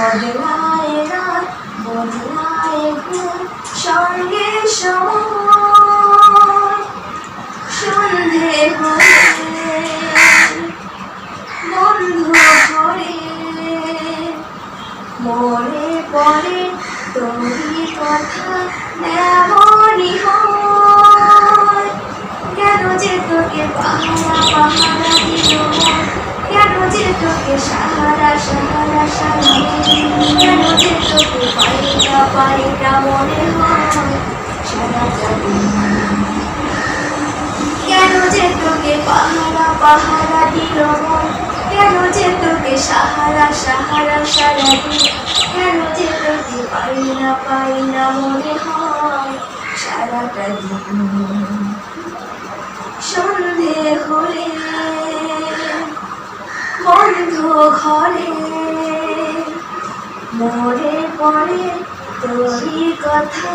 বদলায় রাত বদলায় ঘুম সঙ্গে সময় সন্ধে হলে বন্ধু ঘরে মনে পড়ে তোরই কথা এমনই হয়। কেন যে তোকে পাহারা পাহারা দিল মন, কেন যে তোকে সাহারা সাহারা সারা কেন যে তোকে পাইটা পাইটা মনে হয় সারাটা দিন। কেন যে তোকে পাহারা পাহারা দিল মন, কেন যে তোকে সাহারা সাহারা সারা দিন, কেন যে তোকে পাই না মনে হয় সারাটা দিন। সন্ধে হলে বন্ধ ঘরে মনে পড়ে তোরই কথা